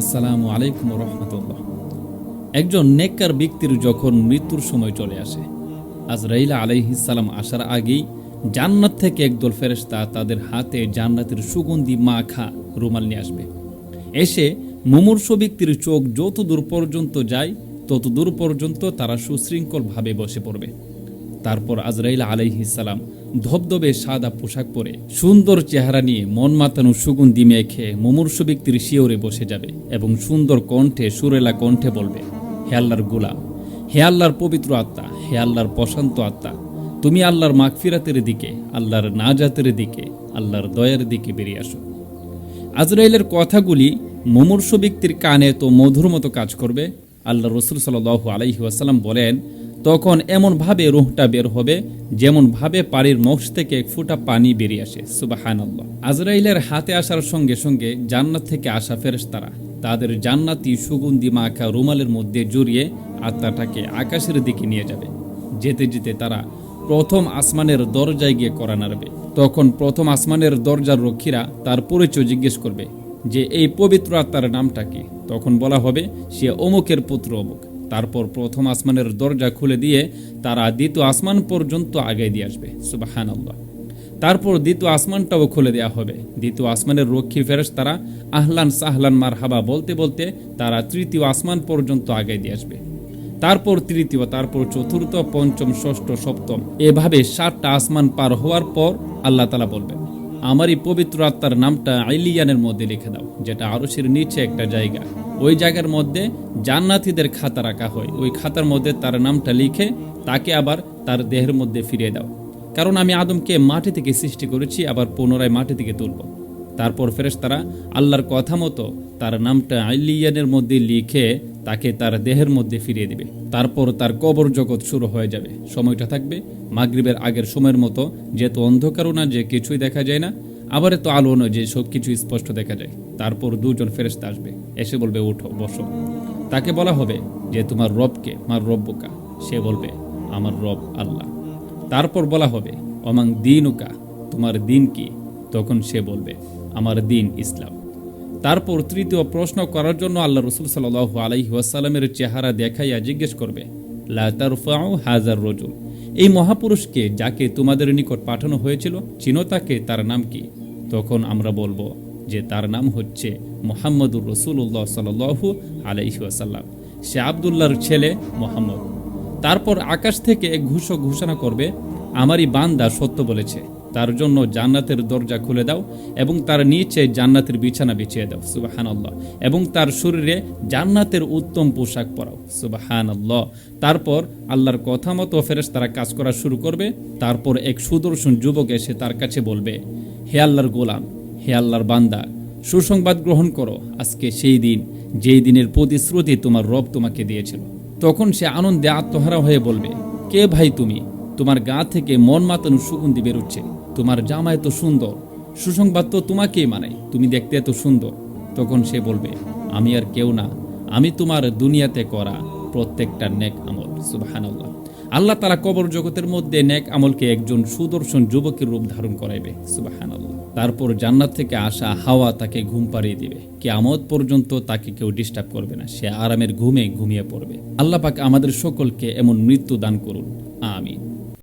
আসসালামু আলাইকুম রহমতুল্লাহ। একজন নেককার ব্যক্তির যখন মৃত্যুর সময় চলে আসে, আজরাইল আলাইহিস সালাম আসার আগেই জান্নাত থেকে একদল ফেরেশতা তাদের হাতে জান্নাতের সুগন্ধি মাখা রুমাল নিয়ে আসবে। এসে মুমূর্ষু ব্যক্তির চোখ যত দূর পর্যন্ত যায় তত দূর পর্যন্ত তারা সুশৃঙ্খলভাবে বসে পড়বে। তারপর আজরাইল আলাইহিস সালাম ধবধবে সাদা পোশাক পরে সুন্দর চেহারা নিয়ে মন মাতানো সুগন্ধি মেখে মুমূর্ষু ব্যক্তির শিওরে বসে যাবে এবং সুন্দর কণ্ঠে সুরেলা কণ্ঠে বলবে, হে আল্লাহর গোলাম, হে আল্লাহর পবিত্র আত্মা, হে আল্লাহর প্রশান্ত আত্মা, তুমি আল্লাহর মাগফিরাতের দিকে, আল্লাহর নাজাতের দিকে, আল্লাহর দয়ার দিকে বেরিয়ে আসো। আজরাইলের কথাগুলি মুমূর্ষু ব্যক্তির কানে তো মধুর মতো কাজ করবে। আল্লাহ রসুল সাল্লাল্লাহু আলাইহি ওয়াসাল্লাম বলেন, তখন এমনভাবে রুহটা বের হবে যেমনভাবে পানির মুখ থেকে এক ফোঁটা পানি বেরিয়ে আসে। সুবহানাল্লাহ। আজরাইলের হাতে আসার সঙ্গে সঙ্গে জান্নাত থেকে আসা ফেরেশতারা তাদের জান্নাতি সুগন্ধি মাখা রুমালের মধ্যে জড়িয়ে আত্মাটাকে আকাশের দিকে নিয়ে যাবে। যেতে যেতে তারা প্রথম আসমানের দরজায় গিয়ে কড়া নাড়বে। তখন প্রথম আসমানের দরজার রক্ষীরা তার পরিচয় জিজ্ঞেস করবে যে এই পবিত্র আত্মার নামটা কি। তখন বলা হবে সে অমুকের পুত্র অমুক। তারপর প্রথম আসমানের দরজা খুলে দিয়ে তারা দ্বিতীয় আসমান পর্যন্ত আগায় দিয়ে আসবে। সুবহানাল্লাহ। তারপর দ্বিতীয় আসমানটাও খুলে দেওয়া হবে। দ্বিতীয় আসমানের রক্ষী ফেরেশতারা আহলান সাহলান মারহাবা বলতে বলতে তারা তৃতীয় আসমান পর্যন্ত আগায় দিয়ে আসবে। তারপর তৃতীয়, তারপর চতুর্থ, পঞ্চম, ষষ্ঠ, সপ্তম, এভাবে 7টা আসমান পার হওয়ার পর আল্লাহ তাআলা বলবেন, আমার এই পবিত্র আত্মার নামটা আইলিয়ানের মধ্যে লিখে দাও, যেটা আরশের নিচে একটা জায়গা। ওই জায়গার মধ্যে জান্নাতীদের খাতা রাখা হয়। ওই খাতার মধ্যে তার নামটা লিখে তাকে আবার তার দেহের মধ্যে ফিরিয়ে দাও, কারণ আমি আদমকে মাটি থেকে সৃষ্টি করেছি, আবার পুনরায় মাটি থেকে তুলব। তারপর ফেরেশতারা আল্লাহর কথা মতো তার নামটা আইলিয়ানের মধ্যে লিখে তাকে তার দেহের মধ্যে ফিরিয়ে দিবে। তারপর তার কবর জগৎ শুরু হয়ে যাবে। সময়টা থাকবে মাগরিবের আগের সময়ের মতো, যেহেতু অন্ধকারও না যে কিছুই দেখা যায় না, আবার এত আলো নয় যে সব কিছু স্পষ্ট দেখা যায়। তারপর দুজন ফেরেশতা আসবে, এসে বলবে, উঠো, বসো। তাকে বলা হবে যে তোমার রবকে, আমার রব্বুকা। সে বলবে, আমার রব আল্লাহ। তারপর বলা হবে, অমাং দিনুকা, তোমার দিন কি? তখন সে বলবে, আমার দিন ইসলাম। তারপর তৃতীয় প্রশ্ন করার জন্য আল্লাহ রসুল সাল্লাল্লাহু আলাইহি ওয়াসাল্লামের চেহারা দেখাইয়া জিজ্ঞেস করবে, লা তারফাউ হাযার রাজুল, এই মহাপুরুষকে যাকে তোমাদের নিকট পাঠানো হয়েছিল, চিনো তাকে? তার নাম কি? তখন আমরা বলবো যে তার নাম হচ্ছে মুহাম্মদুর রাসূলুল্লাহ সাল্লাল্লাহু আলাইহি ওয়াসাল্লাম, সে আব্দুল্লাহর ছেলে মুহাম্মদ। তারপর আকাশ থেকে এক ঘোষক ঘোষণা করবে, আমারই বান্দা সত্য বলেছে, তার জন্য জান্নাতের দরজা খুলে দাও এবং তার নিচে জান্নাতের বিছানা বিছিয়ে দাও। সুবহানাল্লাহ। এবং তার শরীরে জান্নাতের উত্তম পোশাক পরাও। সুবহানাল্লাহ। তারপর আল্লাহর কথা মতো ফেরেশতারা কাজ করা শুরু করবে। তারপর এক সুদর্শন যুবক এসে তার কাছে বলবে, হে আল্লাহর গোলাম, হে আল্লাহর বান্দা, সুসংবাদ গ্রহণ করো, আজকে সেই দিন যেই দিনের প্রতিশ্রুতি তোমার রব তোমাকে দিয়েছিল। তখন সে আনন্দে আত্মহারা হয়ে বলবে, কে ভাই তুমি? তোমার গা থেকে মন মাতানো সুগন্ধি বেরোচ্ছে, তোমার জামা এত সুন্দর, সুসংবাদ তো তোমাকেই মানায়, তুমি দেখতে এত সুন্দর। তখন সে বলবে, আমি আর কেউ না, আমি তোমার দুনিয়াতে করা প্রত্যেকটা নেক আমল। সুবহানাল্লাহ। আল্লাহ তাআলা কবর জগতের মধ্যে নেক আমলকে একজন সুদর্শন যুবকের রূপ ধারণ করাইবে। সুবহানাল্লাহ। তারপর জান্নাত থেকে আসা হাওয়া তাকে ঘুম পাড়িয়ে দিবে। কিয়ামত পর্যন্ত তাকে কেউ ডিস্টার্ব করবে না, সে আরামের ঘুমে ঘুমিয়ে পড়বে। আল্লাহ পাক আমাদের সকলকে এমন মৃত্যু দান করুন।